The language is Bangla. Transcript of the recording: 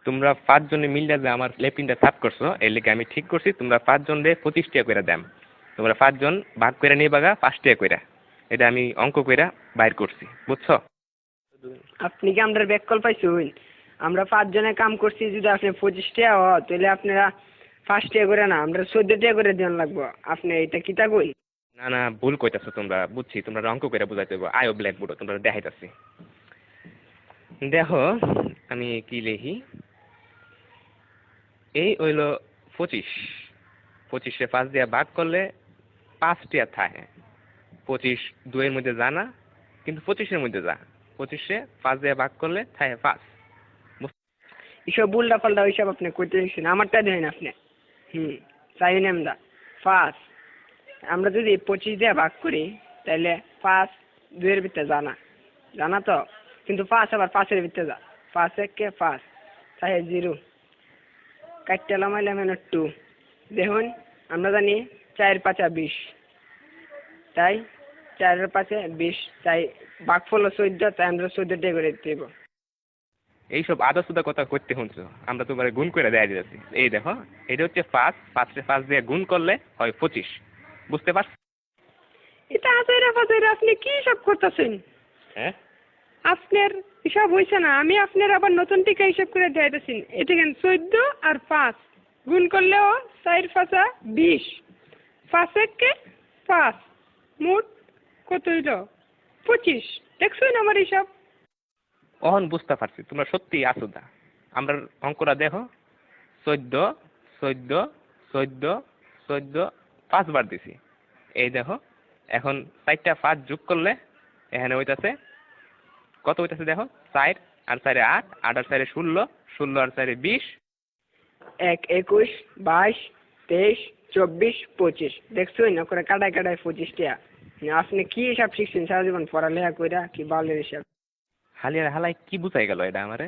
তোমরা 5 জনে মিললে যে আমার লেপিনটা সাফ করছো এর লেগে আমি ঠিক করছি তোমরা 5 জনরে 25 টাকা করে দাম। তোমরা 5 জন ভাগ করে নিয়ে বাগা 5 টাকা করে। এটা আমি অঙ্ক কইরা বাইর করছি, বুঝছো? আপনি কি আমরা ব্যাক কল পাইছুন? আমরা 5 জনে কাম করছি, যদি আপনি 25 টাকা হয় তাহলে আপনারা 5 টাকা করে না, আমরা 14 টাকা করে দেন লাগবো। আপনি এটা কিতা কই? না না, ভুল কইতাছো তোমরা, বুঝছি তোমরা অঙ্ক কইরা বুঝাইতে হবে। আয়ো ব্ল্যাকবোর্ড তোমরা দেখাইতাছি। দেখো আমি কি লিখি, এই হইল 25, 25-এ 5 দিয়ে ভাগ করলে 5 টাকা থাকে। 25 2 এর মধ্যে যা না, কিন্তু 25-এর মধ্যে যা। 25-এ 5 দিয়ে ভাগ করলে থাকে 5। এসব উল্টা পাল্টা ওইসব আপনি কইতে দিচ্ছেন, আমারটা দেন আপনি। চাই না আমরা 5। আমরা যদি 25 দিয়ে ভাগ করি তাহলে 5 2 এর ভিতরে জানা জানা তো, কিন্তু 5 আবার 5 এর ভিতরে যা। 5 1 5 তাই 0 কাটতে লামাইলাম 2। দেখুন আমরা জানি 4 5 20, তাই 4 এর 5 20, তাই ভাগফল 14, তাই আমরা 14 টাকা করে দেব। এইসব আদা সুদা কথা করতে শুনছো, আমরা তোমার গুণ করে দেয়া দিতেছি। এই দেখো এটা হচ্ছে 5, 5-এ 5 দিয়ে গুণ করলে হয় 25, বুঝতে পারছো? এটা আজাইরা বাজাইরা আপনি কি সব করতেছেন? হ্যাঁ, আপনার হিসাব হয়েছে না, আমি আপনার আবার নতুন টিকা হিসাব করে দিতেছি। এটা কেন 14 আর 5 গুণ করলেও 4 5 20, 5 1 5, মোট কত হইল? 25। দেখছেন আমার হিসাব? অহন বুঝতে পারছি তোমরা সত্যি আসুদা। আমরা অঙ্কটা দেখো, 14 14 14 14 5 বার দিছি। এই দেখো এখন 4টা 5 যোগ করলে এখানে হইতাছে কত হইতাছে দেখো, 4 আর 4 8, 8 আর 4 16, 16 আর 4 20। 1 21 22 23 24 25। দেখছেন না করে কাটায় কাটায় 25 টাকা। আপনি কি হিসাব শিখছেন সারা জীবন পড়ালেখা কইরা? কি বালের হিসাব? হালিয়ার হালাই কি বুঝাই গেল এটা আমারে?